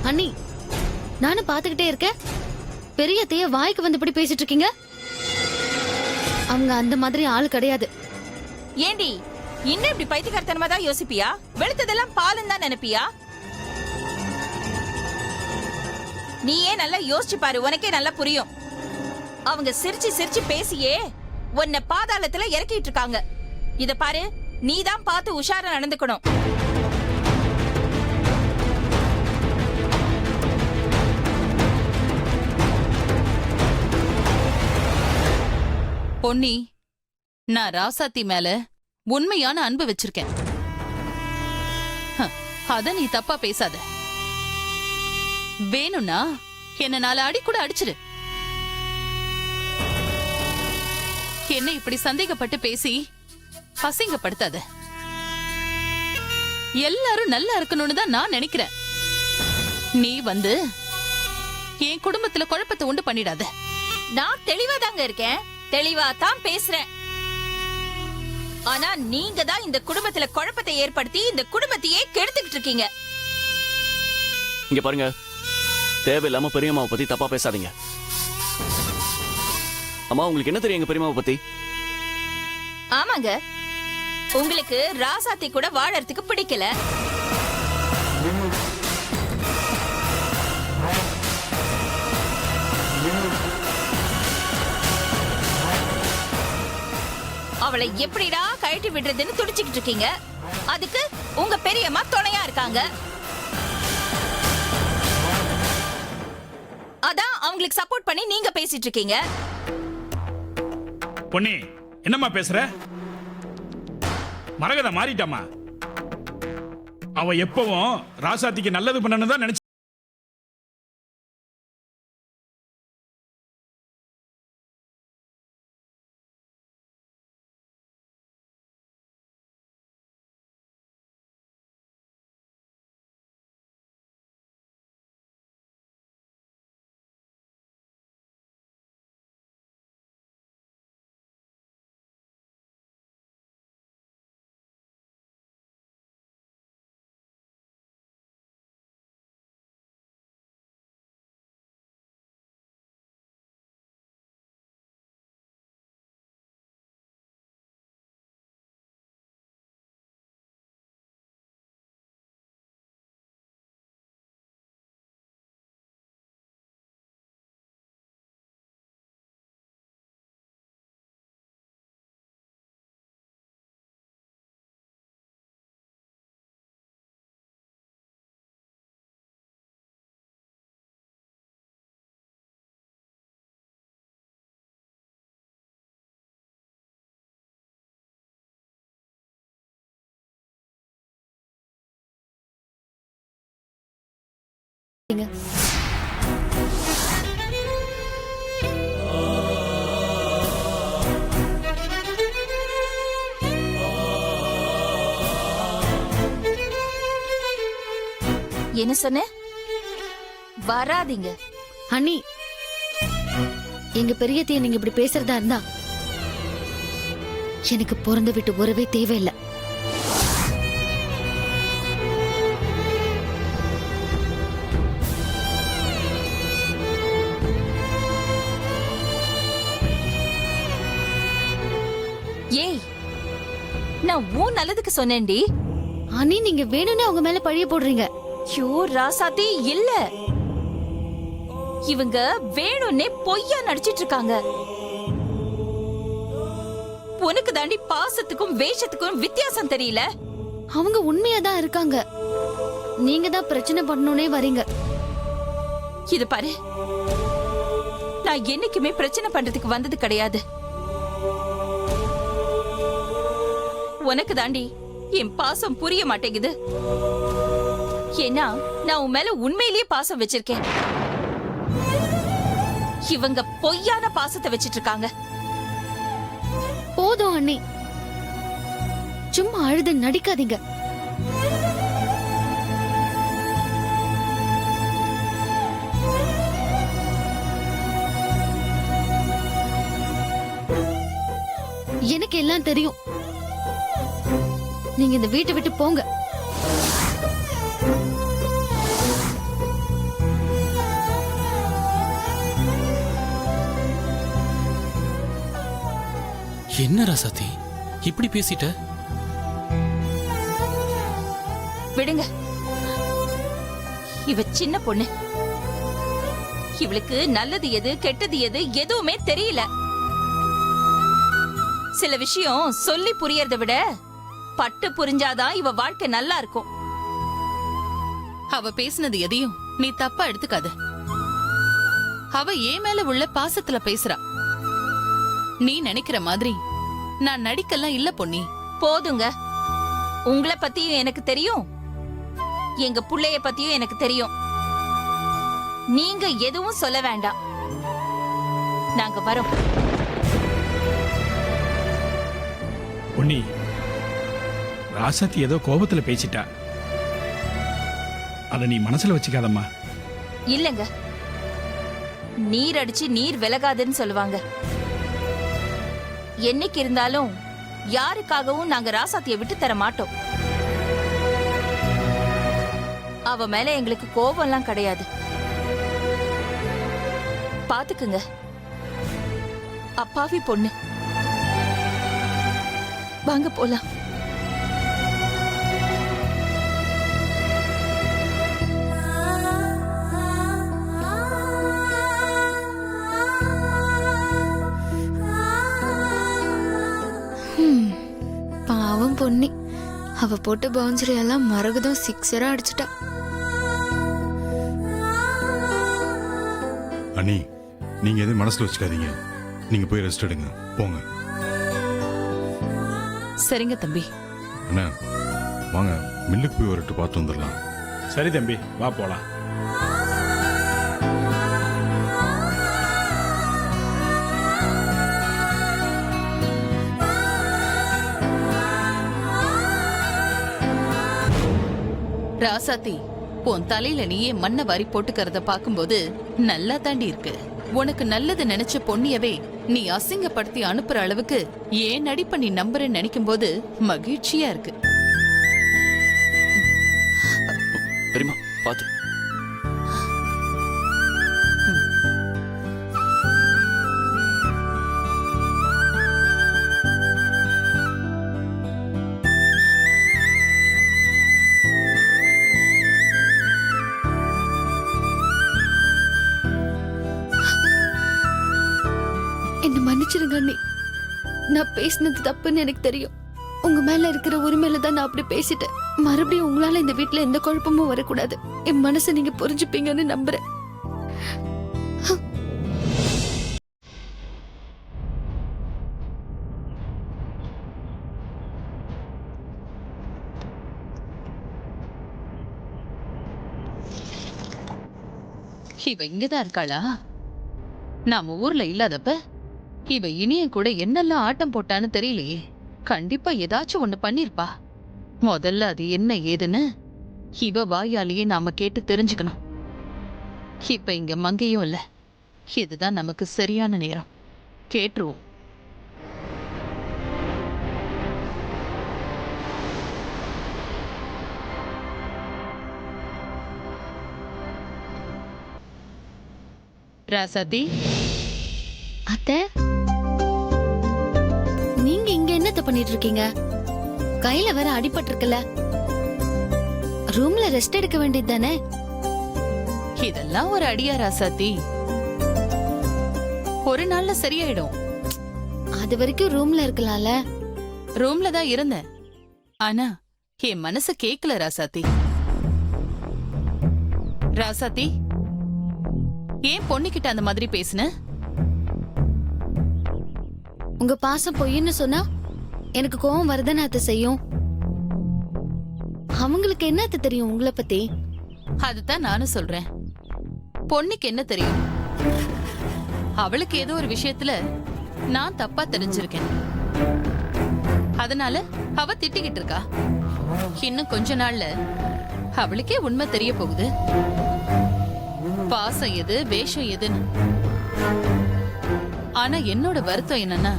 அண்ணி, நானும் பாத்துக்கிட்டே இருக்கேன். பெரிய அத்தைய வாய்க்கு வந்தபடி பேசிட்டு இருக்கீங்க. அவங்க அந்த மாதிரி ஆள் கிடையாது. ஏண்டி இன்னும் இப்படி பைத்தியக்காரத்தனமா தான் யோசிப்பியா? வெளுத்ததெல்லாம் பாலுன்னு தான் நினைப்பியா? நீயே நல்லா யோசிச்சு பாரு, உனக்கே நல்லா புரியும். அவங்க சிரிச்சு சிரிச்சு பேசியே உன்னை பாதாளத்துல இறக்கிட்டு இருக்காங்க. இத பாரு, நீ தான் பார்த்து உஷாரா நடந்துக்கணும். பொன்னி, நான் ராசாத்தி மேல உண்மையான அன்பு வச்சிருக்கேன். அத நீ தப்பா பேசாத. வேணும்னா என்ன 4 அடி கூட அடிச்சிரு. என்ன இப்படி சந்தேகப்பட்டு பேசி அசிங்கப்படுத்தாத. எல்லாரும் நல்லா இருக்கணும்னு தான் நான் நினைக்கிறேன். நீ வந்து என் குடும்பத்துல குழப்பத்தை உண்டு பண்ணிடாத. நான் தெளிவா தாங்க இருக்கேன், தெளிவா தான் பேசுறேன். ஆனா நீங்க தான் இந்த குடும்பத்துல குழப்பத்தை ஏற்படுத்தி இந்த குடும்பத்தையே கெடுத்துக்கிட்டு இருக்கீங்க. இங்க பாருங்க, தேவையில்லாம பெரியம்மாவை பத்தி தப்பா பேசாதீங்க. அம்மா, உங்களுக்கு என்ன தெரியும் எங்க பெரியம்மாவை பத்தி? ஆமாங்க, உங்களுக்கு ராசாத்தி கூட வாழறதுக்கு பிடிக்கல. அவளை எப்படிடா கழட்டி விடுறதுன்னு துடிச்சுக்கிட்டு இருக்கீங்க. அதுக்கு உங்க பெரியம்மா துணையா இருக்காங்க. அதான் அவங்களுக்கு சப்போர்ட் பண்ணி நீங்க பேசிட்டு இருக்கீங்க. பொன்னி, என்னம்மா பேசுற? மரகத மாறிட்டாமா. அவ எப்பவும் ராசாத்திக்கு நல்லது பண்ணணும் தான் நினைச்சு. என்ன சொன்ன? வராதீங்க. அண்ணி, எங்க பெரியத்தைய நீங்க இப்படி பேசுறதா இருந்தா எனக்கு பிறந்த வீட்டு உறவே தேவையில்லை. ஏய், நான் உன் நல்லதுக்கு சொன்னேன்டி. அண்ணி, நீங்க வேணும்னே அவங்க மேல பழிய போடுறீங்க. ஐயோ ராசாத்தி, இல்ல, இவங்க வேணும்னே பொய்யா நடிச்சிட்டு இருக்காங்க. உனக்கு தாண்டி பாசத்துக்கும் வேஷத்துக்கும் வித்தியாசம் தெரியல. அவங்க உண்மையா தான் இருக்காங்க. நீங்க தான் பிரச்சனை பண்ணணும்னே வரீங்க. இது பாரு, நான் என்னைக்குமே பிரச்சனை பண்றதுக்கு வந்தது கிடையாது. உனக்கு தாண்டி என் பாசம் புரிய மாட்டேங்குது. ஏன்னா நான் உன் மேல உண்மையிலேயே பாசம் வச்சிருக்கேன். இவங்க பொய்யான பாசத்தை வச்சிட்டு இருக்காங்க. போதும் அண்ணி, சும்மா அழுது நடிக்காதீங்க. எனக்கு எல்லாம் தெரியும். நீங்க இந்த வீட்டை விட்டு போங்க. என்ன ராசாத்தி இப்படி பேசிட்ட? விடுங்க. இவ சின்ன பொண்ணு. இவளுக்கு நல்லது எது கெட்டது எது எதுவுமே தெரியல. சில விஷயம் சொல்லி புரியறத விட பட்டு புரிஞ்சாதான் இவ வாழ்க்கை நல்லா இருக்கும். அவ பேசினது எதையும் நீ தப்பா எடுத்துக்காத. அவ ஏன் மேல உள்ள பாசத்துல பேசுறா. நீ நினைக்கிற மாதிரி நான் நடிக்கலாம் இல்ல பொன்னி. போதுங்க. உங்களை பத்தியும் எனக்கு தெரியும், எங்க புள்ளைய பத்தியும் எனக்கு தெரியும். நீங்க எதுவும் சொல்ல வேண்டாம். நாங்க வரோம். பொன்னி, ராசாத்தி ஏதோ கோபத்துல பேசிட்டா. அதை நீ மனசுல வச்சுக்காதம்மா. இல்லங்க, நீர் அடிச்சு நீர் விலகாதுன்னு சொல்லுவாங்க. என்னைக்கு இருந்தாலும் யாருக்காகவும் நாங்க ராசாத்திய விட்டு தர மாட்டோம். அவ மேல எங்களுக்கு கோபம்லாம் கிடையாது. பாத்துக்குங்க, அப்பாவி பொண்ணு. வாங்க போலாம். பாவம் பொன்னி, அவ போட்ட பவுன்சரி எல்லாம் மரகுதம் சிக்ஸரா அடிச்சுட்டா. அண்ணி, நீங்க எதுவும் மனசுல வச்சுக்காதீங்க. நீங்க போய் ரெஸ்ட் எடுங்க, போங்க. சரிங்க தம்பி. அண்ணா வாங்க, மில்லுக்கு போய் ஒரு எட்டு பார்த்து வந்துடலாம். சரி தம்பி, வா போலாம். ராசாத்தி, உன் தலையில நீயே மண்ணை வாரி போட்டுக்கிறத பாக்கும்போது நல்லா தாண்டி இருக்கு. உனக்கு நல்லது நினைச்ச பொன்னியவே நீ அசிங்கப்படுத்தி அனுப்புற அளவுக்கு ஏன் நடிப்ப நீ நம்புறேன்னு நினைக்கும் போது மகிழ்ச்சியா இருக்கு. பெரியமா பாத்து. என்ன மன்னிச்சிருங்க அண்ணி. நான் பேசினது தப்புன்னு எனக்கு தெரியும். உங்க மேல இருக்கிற உரிமையில தான் நான் அப்படி பேசிட்டேன். மறுபடியும் உங்களால இந்த வீட்டுல எந்த குழப்பமும் வரக்கூடாது. என் மனசை நீங்க புரிஞ்சுப்பீங்கன்னு நம்புறேன். இவ இங்கதான் இருக்காளா? நாம ஊர்ல இல்லாதப்ப இவ இனிய கூட என்னெல்லாம் ஆட்டம் போட்டான்னு தெரியலையே. கண்டிப்பா ஏதாச்சும் ஒண்ணு பண்ணிருப்பா. முதல்ல அது என்ன ஏதுன்னு இவ வாயாலேயே நாம கேட்டு தெரிஞ்சுக்கணும். இப்ப இங்க மங்கையும் இல்ல. இதுதான் நமக்கு சரியான நேரம். கேட்டுருவோம். ராசாத்தி, அத்தை, நீங்க இங்க என்னத்த பண்ணிட்டு இருக்கீங்க? கையில வேற அடிபட்டு இருக்குல்ல, ரூம்ல ரெஸ்ட் எடுக்க வேண்டியது தானே? இதெல்லாம் ஒரு அடியா ராசாத்தி? ஒரு நாள்ல சரியாயிடும். அது வரைக்கும் ரூம்ல இருக்கலாம்ல. ரூம்ல தான் இருந்தேன். ஆனா என் மனசு கேக்கல ராசாத்தி. ராசாத்தி, ஏன் பொண்ணுகிட்ட அந்த மாதிரி பேசுன? உங்க பாசம் பொய்ன்னு சொன்னா எனக்கு கோவம் வரதானே அத்தை செய்யும். அவங்களுக்கு என்ன அத்தை தெரியும் உங்களை பத்தி? அதுதான் நானும் சொல்றேன். பொண்ணுக்கு என்ன தெரியும்? அவளுக்கு ஏதோ ஒரு விஷயத்துல நான் தப்பா தெரிஞ்சிருக்கேன். அதனால அவ திட்டிக்கிட்டு இருக்கா. இன்னும் கொஞ்ச நாள்ல அவளுக்கே உண்மை தெரிய போகுது. பாசம் எது, வேஷம் எதுன்னு. ஆனா என்னோட வருத்தம் என்னன்னா,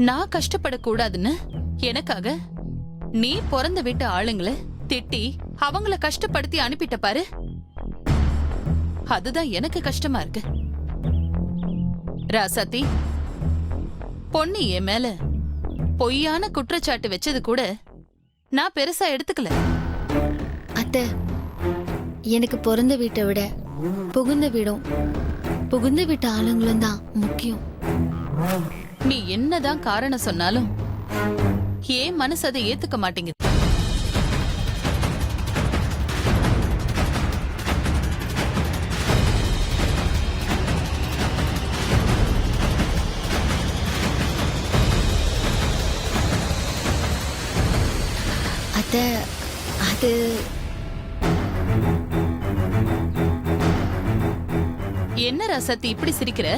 நான் கஷ்டப்படக்கூடாதுன்னு எனக்காக நீ பிறந்த வீட்டு ஆளுங்களை திட்டி அவங்கள கஷ்டப்படுத்தி அனுப்பிட்ட பாரு. அதுதான் எனக்கு கஷ்டமா இருக்கு. ராசாத்தி, பொண்ணு என் மேல பொய்யான குற்றச்சாட்டு வச்சது கூட நான் பெருசா எடுத்துக்கல. அத்தை, எனக்கு பிறந்த வீட்டை விட புகுந்த வீடும் புகுந்த வீட்டு ஆளுங்களும் தான் முக்கியம். நீ என்னதான் காரணம் சொன்னாலும் ஏன் மனசு அதை ஏத்துக்க மாட்டேங்குது. அத்தை, அது என்ன ரசத்தி இப்படி சிரிக்கிற?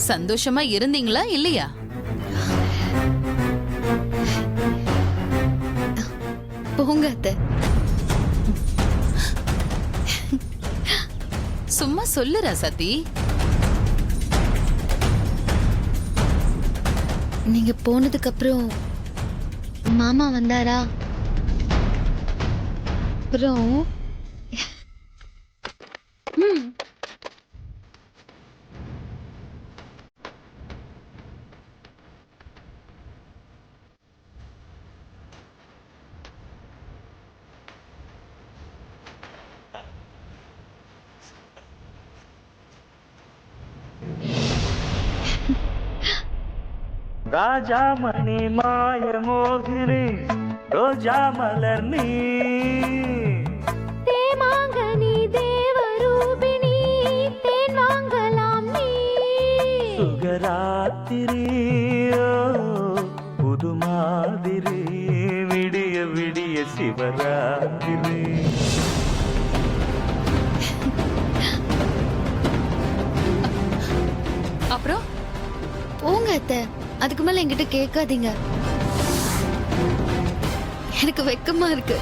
சந்தோஷமா இருந்தீங்களா இல்லையா? போங்க அத்தை. சும்மா சொல்லு ரசத்தி. நீங்க போனதுக்கு அப்புறம் மாமா வந்தாரா? அப்புறம் ராஜாமணி மாயமோகினி ரோஜா மலர் நீ தேமாங்கனி தேவரூபிணி தேன் வாங்கலாம் நீ சுகராத்திரி புது மாதிரி விடிய விடிய சிவராத்திரி. அப்புறம் போங்க அத்தை. அதுக்கு மேல என்கிட்ட கேட்காதீங்க. எனக்கு வெக்கமா இருக்கு.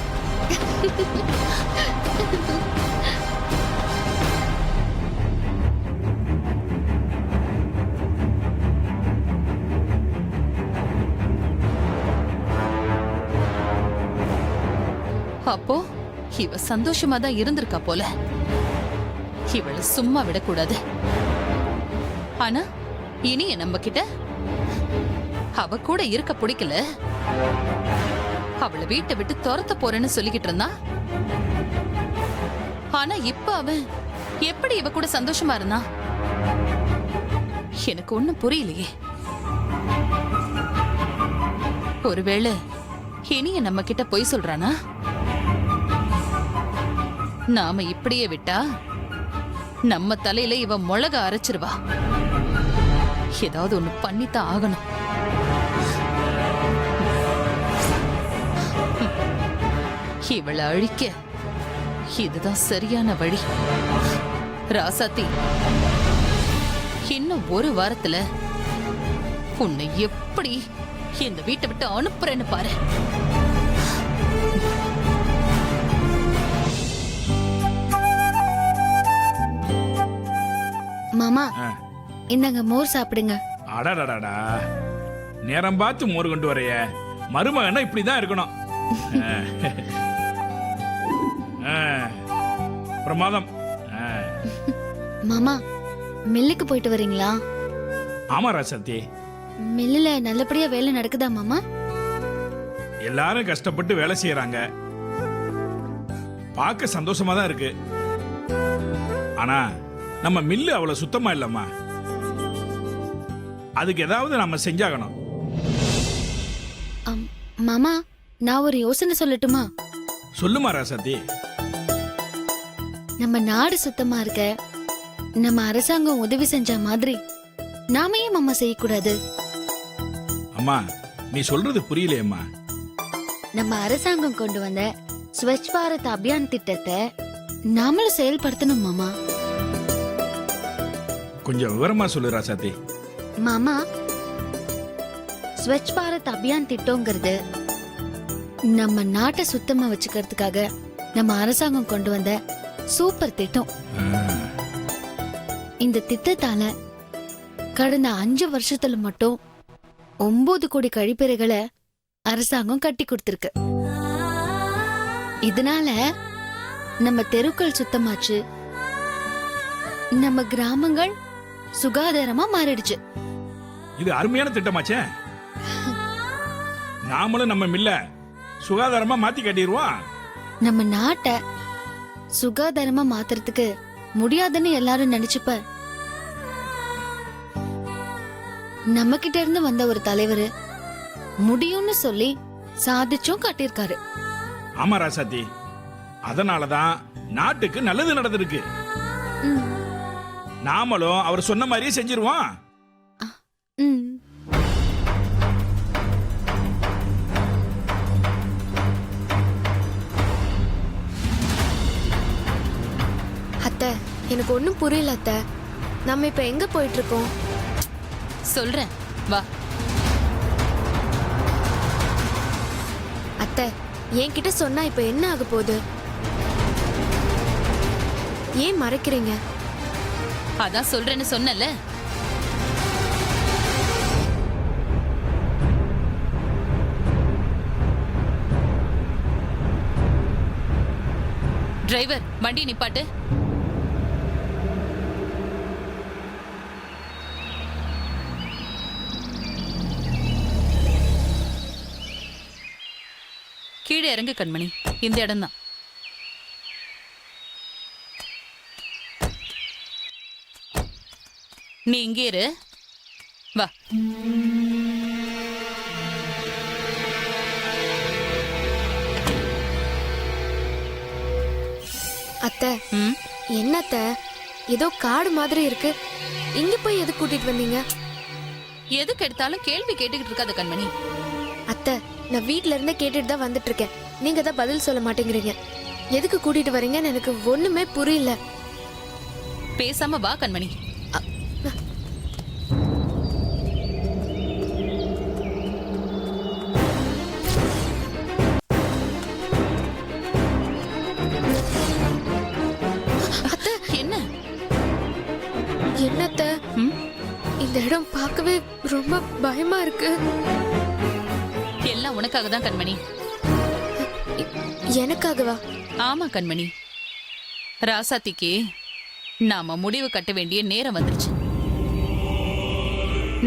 அப்போ இவ சந்தோஷமா தான் இருந்திருக்கா போல. இவளை சும்மா விடக்கூடாது. ஆனா இனி நம்ம கிட்ட அவ கூட இருக்க பிடிக்கல. அவளை வீட்டை விட்டு துரத்த போறேன்னு சொல்லிக்கிட்டு இருந்தான். ஆனா இப்ப அவன் எப்படி இவ கூட சந்தோஷமா இருந்தான்? எனக்கு ஒண்ணும் புரியலையே. ஒருவேளை இனிய நம்ம கிட்ட பொய் சொல்றானா? நாம இப்படியே விட்டா நம்ம தலையில இவ மிளக அரைச்சிருவா. ஏதாவது ஒண்ணு பண்ணித்தான் ஆகணும். இவளை அழிக்க இதுதான் சரியான வழி. ராசாத்தி, இன்னும் ஒரு வாரத்துல உன்னை எப்படி இந்த வீட்டை விட்டு அனுப்புறேன்னு பாரு. மாமா, இந்தாங்க மோர் சாப்பிடுங்க. அடடடடா, நேரம் பார்த்து மோர் கொண்டு வரைய. மருமகன்னா இப்படிதான் இருக்கணும். பிரமாதம். மாமா, மில்லுக்கு போயிட்டு வரீங்களா? ஆமா ராசத்தி. மில்லுல நல்லபடியா வேலை நடக்குதா மாமா? எல்லாரும் கஷ்டப்பட்டு வேலை செய்யறாங்க. பார்க்க சந்தோஷமா தான் இருக்கு. ஆனா நம்ம மில்லு அவ்வளவு சுத்தமா இல்லம்மா. அதுக்கு ஏதாவது நம்ம செஞ்சாகணும். மாமா, நான் ஒரு யோசனை சொல்லட்டுமா? சொல்லுமா ராசத்தி. நம்ம நாடு சுத்தமா இருக்க நம்ம அரசாங்கம் உதவி செஞ்ச மாதிரி நாம ஏன் மாமா செய்யக்கூடாது? அம்மா, நீ சொல்றது புரியலையம்மா. நம்ம அரசாங்கம் கொண்டு வந்த ஸ்வச் பாரத் அபியான் திட்டத்தை நாமளும் செயல்படுத்தணும் மாமா. கொஞ்சம் விவரமா சொல்லு ராசாத்தி. மாமா, ஸ்வச் பாரத் அபியான் திட்டம்ங்கிறது நம்ம நாட்டை சுத்தமா வச்சுக்கிறதுக்காக நம்ம அரசாங்கம் கொண்டு வந்த சூப்பர் திட்டம். இந்த திட்டத்தால கடந்த 5 வருஷத்துல மட்டும் 9 கோடி கழிப்பறைகளை அரசாங்கம் கட்டி கொடுத்திருக்கு. இதனால நம்ம தெருக்கள் சுத்தமாச்சு, நம்ம கிராமங்கள் சுகாதாரமா மாறிடுச்சு. இது அருமையான திட்டமாச்சே. நாமளும் நம்ம மில்ல சுகாதாரமா மாத்தி கட்டிடுவோம். நம்ம நாட்டை சுகாதாரமா மாத்துறதுக்கு முடியாதுன்னு எல்லாரும் நினைச்சுப்ப நம்ம கிட்ட இருந்து வந்த ஒரு தலைவர் முடியும்னு சொல்லி சாதிச்சும் காட்டியிருக்காரு. ஆமா ராசாத்தி, அதனாலதான் நாட்டுக்கு நல்லது நடந்திருக்கு. ம். நாமளும் அவர் சொன்ன மாதிரியே செஞ்சிருவோம். ம். அத்தை, எனக்கு ஒன்றும் புரியல அத்தை. நம்ம இப்ப எங்க போயிட்டு இருக்கோம்? சொல்றேன் வா. அத்தை, என்கிட்ட சொன்னா இப்ப என்ன ஆக போகுது? ஏன் மறைக்கிறீங்க? அதான் சொல்றேன்னு சொன்னல. டிரைவர் வண்டி நிப்பாட்டு. கீழே இறங்கு கண்மணி, இந்த இடம்தான். நீ இங்கே இரு, வா. அத்தை, ம், என்ன அத்தை? ஏதோ காடு மாதிரி இருக்கு. இங்க போய் எது கூட்டிட்டு வந்தீங்க? எதுக்கு எடுத்தாலும் கேள்வி கேட்டுக்கிட்டு இருக்காத கண்மணி. அத்தை, நான் வீட்ல இருந்தே கேட்டுட்டு தான் வந்துட்டு இருக்கேன். நீங்க தான் பதில் சொல்ல மாட்டேங்கிறீங்க. எதுக்கு கூட்டிட்டு வரீங்கன்னு எனக்கு ஒண்ணுமே புரியல. பேசாம வா கண்மணி. என்ன என்னத்த, ம்? இந்த இடம் பார்க்கவே ரொம்ப பயமா இருக்கு. எல்லாம் உனக்காக தான் கண்மணி. எனக்காகவா? ஆமா கண்மணி, ராசாத்திக்கு நாம முடிவு கட்ட வேண்டிய நேரம் வந்துருச்சு.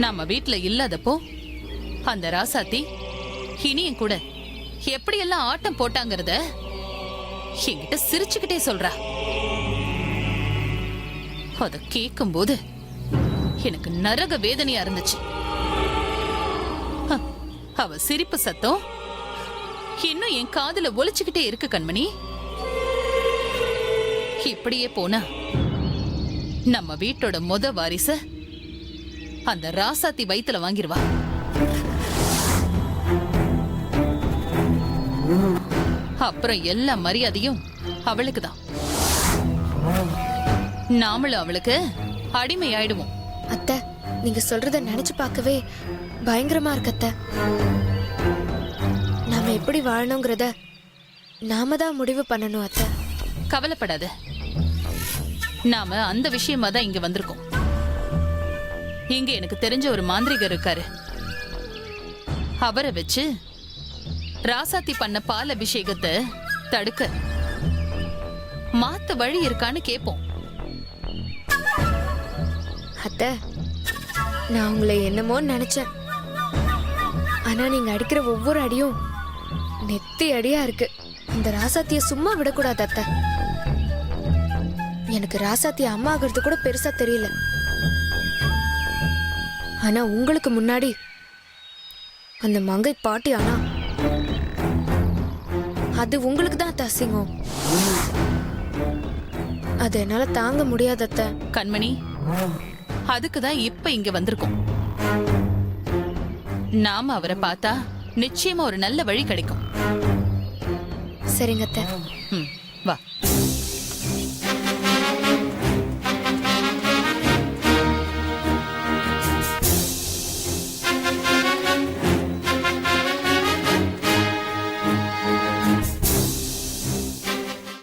நாம வீட்ல இல்லாதப்போ அந்த ராசாத்தி இனியும் கூட எப்படியெல்லாம் ஆட்டம் போட்டாங்கறத என்கிட்ட சிரிச்சுக்கிட்டே சொல்றா. அத கேட்கும் போது எனக்கு நரக வேதனையா இருந்துச்சு. அவ சிரிப்பு சத்தம் இன்னும் என் காதுல ஒலிச்சுக்கிட்டே இருக்கு கண்மணி. இப்படியே போனா நம்ம வீட்டோட முத வாரிச அந்த ராசாத்தி வயித்துல வாங்கிருவா. அப்புறம் எல்லா மரியாதையும் அவளுக்கு தான். நாமளும் அவளுக்கு அடிமை ஆயிடுவோம். அத்தை, நீங்க சொல்றத நினைச்சு பார்க்கவே பயங்கரமா இருக்கு அத்தை. நாம எப்படி வாழணுங்கிறத நாம தான் முடிவு பண்ணணும் அத்தை. கவலைப்படாத, நாம அந்த விஷயமா தான் இங்க வந்திருக்கோம். இங்க எனக்கு தெரிஞ்ச ஒரு மாந்திரிகர் இருக்காரு. அவரை வச்சு ராசாத்தி பண்ண பால் அபிஷேகத்தை தடுக்க மாத்த வழி இருக்கான்னு கேப்போம். அத்தை, நான் உங்களை என்னமோ நினைச்சேன். ஆனா நீங்க அடிக்கிற ஒவ்வொரு அடியும் நெத்தி அடியா இருக்கு. இந்த ராசாத்திய சும்மா விடக்கூடாது அத்தை. எனக்கு ராசாத்தி அம்மா ஆகிறது கூட பெருசா தெரியல. ஆனா உங்களுக்கு முன்னாடி அந்த மங்கை பாட்டி, ஆனா அது உங்களுக்கு தான் அசிங்கம். அது என்னால தாங்க முடியாது அத்தை. கண்மணி, அதுக்குதான் இப்ப இங்க வந்திருக்கோம். நாம அவரை பார்த்தா நிச்சயமா ஒரு நல்ல வழி கிடைக்கும். சரிங்க அத்தை. ம், வா.